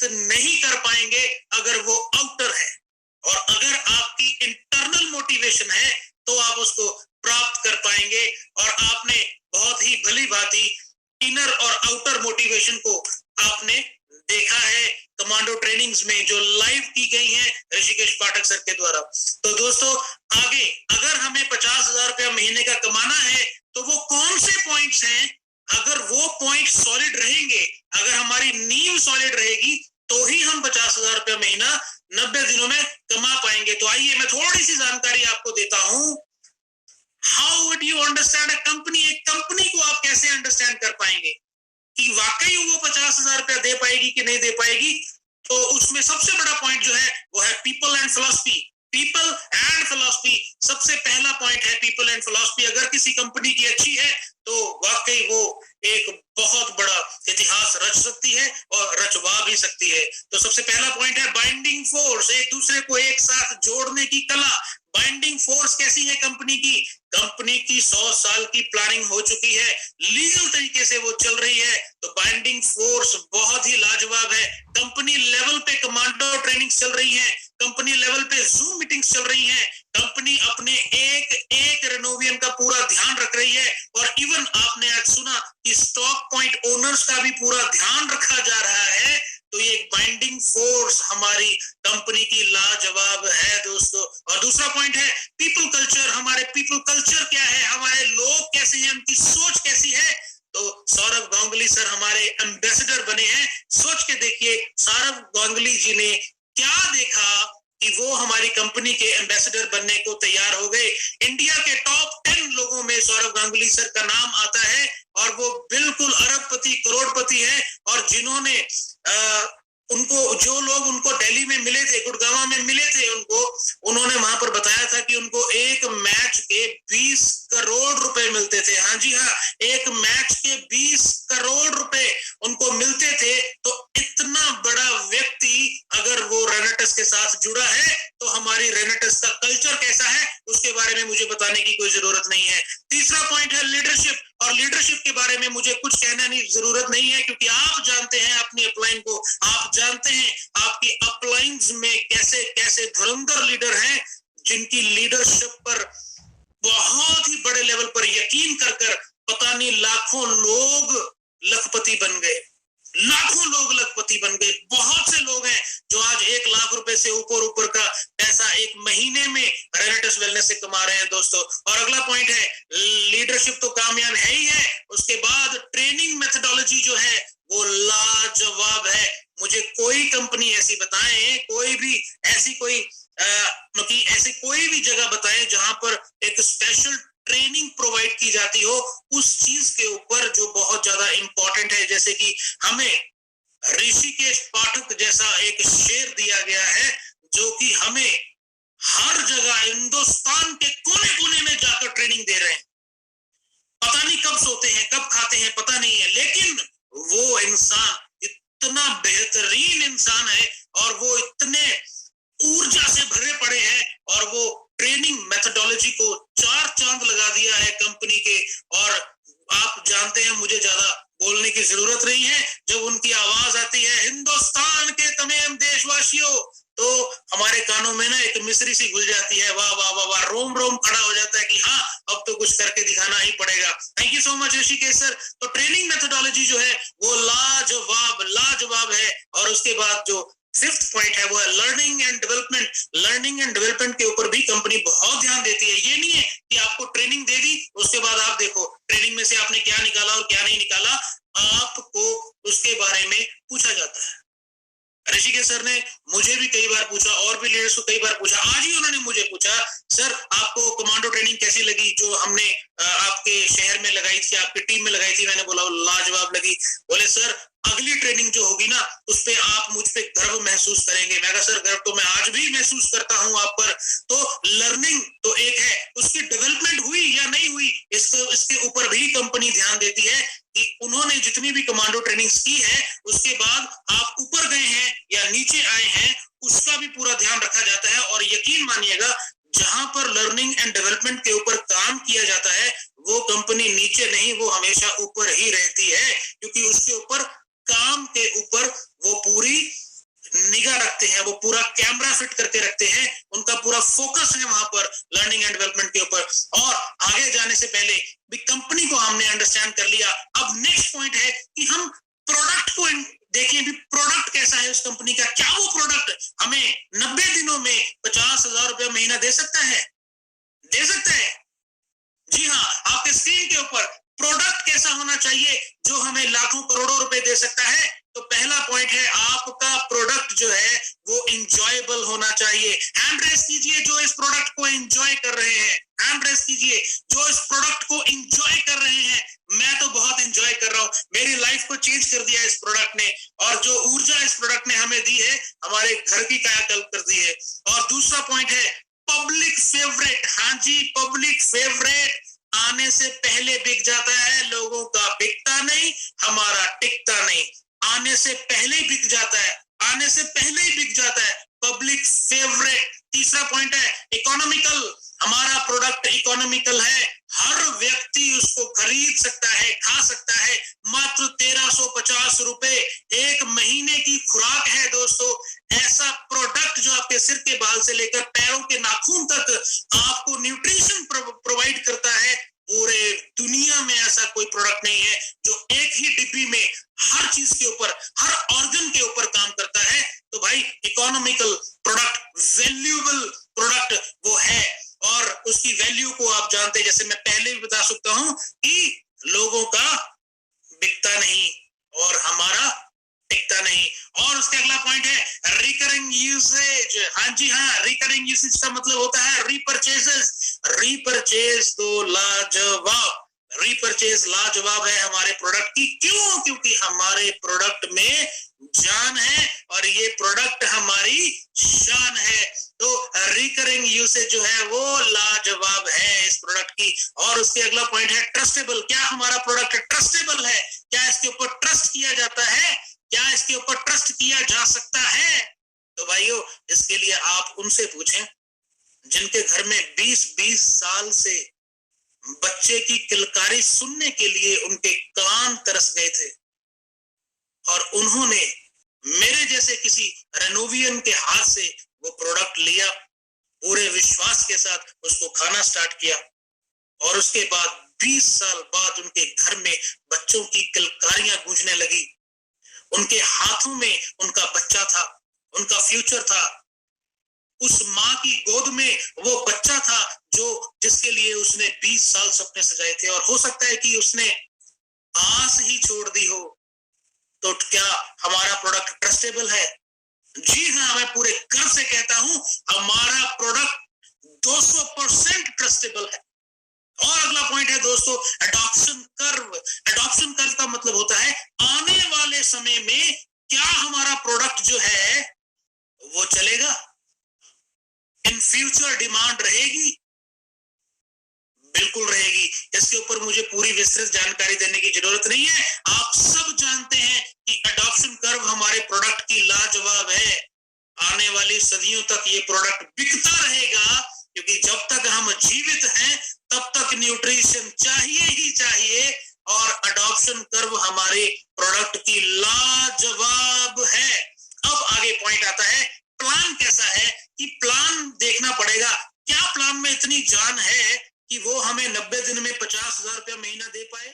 प्राप्त नहीं कर पाएंगे अगर वो आउटर है, और अगर आपकी इंटरनल मोटिवेशन है तो आप उसको प्राप्त कर पाएंगे। और आपने बहुत ही भली भांति इनर और आउटर मोटिवेशन को आपने देखा है कमांडो ट्रेनिंग्स में जो लाइव की गई है ऋषिकेश पाठक सर के द्वारा। तो दोस्तों आगे अगर हमें 50,000 रुपया महीने का कमाना है तो वो कौन से पॉइंट्स हैं, अगर वो पॉइंट सॉलिड रहेंगे, अगर हमारी नींव सॉलिड रहेगी तो ही हम 50,000 रुपया महीना 90 दिनों में कमा पाएंगे। तो आइए मैं थोड़ी सी जानकारी आपको देता हूं। How would you understand a company? एक कंपनी को आप कैसे अंडरस्टैंड कर पाएंगे कि वाकई वो 50,000 रुपया दे पाएगी कि नहीं दे पाएगी? तो उसमें सबसे बड़ा पॉइंट जो है वो है people and philosophy. People and philosophy सबसे पहला पॉइंट है, पीपल एंड फिलॉसफी। अगर किसी कंपनी की अच्छी है तो वाकई वो एक बहुत बड़ा इतिहास रच सकती है और रचवा भी सकती है। तो सबसे पहला पॉइंट है बाइंडिंग फोर्स, एक दूसरे को एक साथ जोड़ने की कला। बाइंडिंग फोर्स कैसी है कंपनी की? कंपनी की 100 साल की प्लानिंग हो चुकी है, लीगल तरीके से वो चल रही है, तो बाइंडिंग फोर्स बहुत ही लाजवाब है। कंपनी लेवल पे कमांडो ट्रेनिंग चल रही है, कंपनी लेवल पे जूम मीटिंग्स चल रही है, कंपनी अपने एक एक रेनोवियन का पूरा ध्यान रख रही है। और इवन आपने आज सुना कि स्टॉक पॉइंट ओनर्स का भी पूरा ध्यान रखा जा रहा है। तो ये बाइंडिंग फोर्स हमारी कंपनी की लाजवाब है दोस्तों। और दूसरा पॉइंट है पीपल कल्चर। हमारे पीपल कल्चर क्या है, हमारे लोग कैसे हैं, उनकी सोच कैसी है? तो सौरभ गांगुली सर हमारे एम्बेसडर बने हैं। सोच के देखिए सौरभ गांगुली जी ने क्या देखा कि वो हमारी कंपनी के एम्बेसडर बनने को तैयार हो गए। इंडिया के टॉप 10 लोगों में सौरभ गांगुली सर का नाम आता है और वो बिल्कुल अरबपति करोड़पति है। और जिन्होंने जो लोग उनको दिल्ली में मिले थे, गुड़गांव में मिले थे, उन्होंने वहां पर बताया था कि उनको एक मैच के 20 करोड़ रुपए मिलते थे। हाँ जी हाँ, एक मैच के 20 करोड़ रुपए उनको मिलते थे। तो इतना बड़ा व्यक्ति अगर वो रेनेटस के साथ जुड़ा है तो हमारी रेनेटस का कल्चर कैसा है उसके बारे में मुझे बताने की कोई जरूरत नहीं है। तीसरा पॉइंट है लीडरशिप। और लीडरशिप के बारे में मुझे कुछ कहना नहीं जरूरत नहीं है, क्योंकि आप जानते हैं अपनी अपलाइन को, आप जानते हैं आपकी अपलाइंस में कैसे कैसे धुरंधर लीडर हैं जिनकी लीडरशिप पर बहुत ही बड़े लेवल पर यकीन कर कर पता नहीं लाखों लोग लखपति बन गए, लाखों लोग लखपति बन गए। बहुत से लोग हैं जो आज 1 लाख रुपए से ऊपर का पैसा एक महीने में रेनेटस वेलनेस से कमा रहे हैं दोस्तों। और अगला पॉइंट है लीडरशिप तो कामयाब है ही है, उसके बाद ट्रेनिंग मेथोडोलॉजी जो है वो लाजवाब है। मुझे कोई कंपनी ऐसी बताएं, कोई भी ऐसी कोई भी जगह बताएं जहां पर एक स्पेशल ट्रेनिंग प्रोवाइड की जाती हो उस चीज के ऊपर जो बहुत ज्यादा इंपॉर्टेंट है। जैसे कि हमें ऋषिकेश पाठक जैसा एक शेर दिया गया है जो कि हमें हर जगह हिंदुस्तान के कोने कोने में जाकर ट्रेनिंग दे रहे हैं। पता नहीं कब सोते हैं कब खाते हैं पता नहीं है, लेकिन वो इंसान इतना बेहतरीन इंसान है और वो इतने ऊर्जा से भरे पड़े हैं और वो ट्रेनिंग मेथोडोलॉजी को 4 चांद लगा दिया है कंपनी के। और आप जानते हैं मुझे ज्यादा बोलने की जरूरत नहीं है, जब उनकी आवाज आती है हिंदुस्तान के तमाम देशवासियों तो हमारे कानों में ना एक मिसरी सी घुल जाती है। वाह वाह वाह वाह, रोम रोम खड़ा हो जाता है कि हाँ अब तो कुछ करके दिखाना ही पड़ेगा। Thank you so much Rishikesh sir. तो ट्रेनिंग मेथोडोलॉजी जो है वो लाजवाब है। और उसके बाद जो 5th पॉइंट है वो है learning and development. Learning and development के ऊपर भी कंपनी बहुत ध्यान देती है। ये नहीं है कि आपको ट्रेनिंग दे दी उसके बाद आप देखो ट्रेनिंग में से आपने क्या निकाला और क्या नहीं निकाला, आपको उसके बारे में पूछा जाता है। ऋषिकेश सर ने मुझे भी कई बार पूछा और भी लीडर्स को कई बार पूछा। आज ही उन्होंने मुझे पूछा सर आपको कमांडो ट्रेनिंग कैसी लगी जो हमने आपके शहर में लगाई थी, आपकी टीम में लगाई थी? मैंने बोला लाजवाब लगी। बोले सर अगली ट्रेनिंग जो होगी ना उस पे आप मुझ पे गर्व महसूस करेंगे। मैं कहा सर गर्व तो मैं आज भी महसूस करता हूं आप पर। तो लर्निंग तो एक है, उसकी डेवलपमेंट हुई या नहीं हुई इसके ऊपर भी कंपनी ध्यान देती है कि उन्होंने जितनी भी कमांडो ट्रेनिंग्स की है उसके बाद आप ऊपर गए हैं या नीचे आए हैं उसका भी पूरा ध्यान रखा जाता है। और यकीन मानिएगा जहां पर लर्निंग एंड डेवलपमेंट के ऊपर काम किया जाता है वो कंपनी नीचे नहीं, वो हमेशा ऊपर ही रहती है, क्योंकि उसके ऊपर काम के ऊपर वो पूरी आते हैं, वो पूरा कैमरा फिट करके रखते हैं, उनका पूरा फोकस है वहां पर लर्निंग एंड डेवलपमेंट के ऊपर। और आगे जाने से पहले भी कंपनी को हमने अंडरस्टैंड कर लिया। अब नेक्स्ट पॉइंट है कि हम प्रोडक्ट को देखें भी, प्रोडक्ट कैसा है उस कंपनी का, क्या वो प्रोडक्ट हमें 90 दिनों में 50,000 रुपया महीना दे सकता है? दे सकता है? जी हाँ, आपके स्क्रीन के ऊपर प्रोडक्ट कैसा होना चाहिए जो हमें लाखों करोड़ों रुपए दे सकता है? तो पहला पॉइंट है, आपका प्रोडक्ट जो है वो इंजॉयबल होना चाहिए। हैंड रेस कीजिए जो इस प्रोडक्ट को एंजॉय कर रहे हैं, हैंड रेस कीजिए जो इस प्रोडक्ट को एंजॉय कर रहे हैं। मैं तो बहुत एंजॉय कर रहा हूं, मेरी लाइफ को चेंज कर दिया इस प्रोडक्ट ने, और जो ऊर्जा इस प्रोडक्ट ने हमें दी है, हमारे घर की कायाकल्प कर दी है। और दूसरा पॉइंट है पब्लिक फेवरेट। हाँ जी, पब्लिक फेवरेट आने से पहले बिक जाता है, लोगों का बिकता नहीं, हमारा टिकता नहीं। आने से पहले ही बिक जाता है, आने से पहले ही बिक जाता है, पब्लिक फेवरेट। तीसरा पॉइंट है इकोनॉमिकल। हमारा प्रोडक्ट इकोनॉमिकल है, हर व्यक्ति उसको खरीद सकता है, खा सकता है। मात्र 1350 रुपए एक महीने की खुराक है दोस्तों। ऐसा प्रोडक्ट जो आपके सिर के बाल से लेकर पैरों के नाखून तक आपको न्यूट्रिशन प्रोवाइड करता है। पूरे दुनिया में ऐसा कोई प्रोडक्ट नहीं है जो एक ही डिब्बी में हर चीज के ऊपर, हर ऑर्गन के ऊपर काम करता है। तो भाई इकोनॉमिकल प्रोडक्ट, वैल्यूएबल प्रोडक्ट वो है, और उसकी वैल्यू को आप जानते हैं, जैसे मैं पहले भी बता सकता हूं कि लोगों का बिकता नहीं और हमारा टिकता नहीं। और उसके अगला पॉइंट है रिकरिंग यूसेज। हाँ जी हाँ, रिकरिंग यूसेज का मतलब होता है रीपरचेजेस। रीपरचेज तो लाजवाब, रीपरचेज लाजवाब है हमारे प्रोडक्ट की। क्यों? क्योंकि हमारे प्रोडक्ट में जान है और ये प्रोडक्ट हमारी शान है। तो रिकरिंग यूसेज जो है वो लाजवाब है इस प्रोडक्ट की। और उसके अगला पॉइंट है ट्रस्टेबल। क्या हमारा प्रोडक्ट ट्रस्टेबल है? क्या इसके ऊपर ट्रस्ट किया जाता है? क्या इसके ऊपर ट्रस्ट किया जा सकता है? तो भाइयों, इसके लिए आप उनसे पूछें जिनके घर में 20-20 साल से बच्चे की किलकारी सुनने के लिए उनके कान तरस गए थे, और उन्होंने मेरे जैसे किसी रेनोवियन के हाथ से वो प्रोडक्ट लिया, पूरे विश्वास के साथ उसको खाना स्टार्ट किया, और उसके बाद 20 साल बाद उनके घर में बच्चों की किलकारियां गूंजने लगी। उनके हाथों में उनका बच्चा था, उनका फ्यूचर था। उस माँ की गोद में वो बच्चा था जो जिसके लिए उसने 20 साल सपने सजाए थे, और हो सकता है कि उसने आस ही छोड़ दी हो। तो क्या हमारा प्रोडक्ट ट्रस्टेबल है? जी हाँ, मैं पूरे गर्व से कहता हूं हमारा प्रोडक्ट 200% ट्रस्टेबल है। और अगला पॉइंट है दोस्तों एडॉप्शन कर्व। एडॉप्शन कर्व का मतलब होता है आने वाले समय में क्या हमारा प्रोडक्ट जो है वो चलेगा, इन फ्यूचर डिमांड रहेगी? बिल्कुल रहेगी। इसके ऊपर मुझे पूरी विस्तृत जानकारी देने की जरूरत नहीं है, आप सब जानते हैं कि एडॉप्शन कर्व हमारे प्रोडक्ट की लाजवाब है। आने वाली सदियों तक ये प्रोडक्ट बिकता रहेगा, क्योंकि जब तक हम जीवित हैं तब तक न्यूट्रिशन चाहिए ही चाहिए, और एडॉप्शन कर्व हमारे प्रोडक्ट की लाजवाब है। अब आगे पॉइंट आता है प्लान कैसा है, कि प्लान देखना पड़ेगा। क्या प्लान में इतनी जान है कि वो हमें 90 दिन में 50,000 रुपया महीना दे पाए?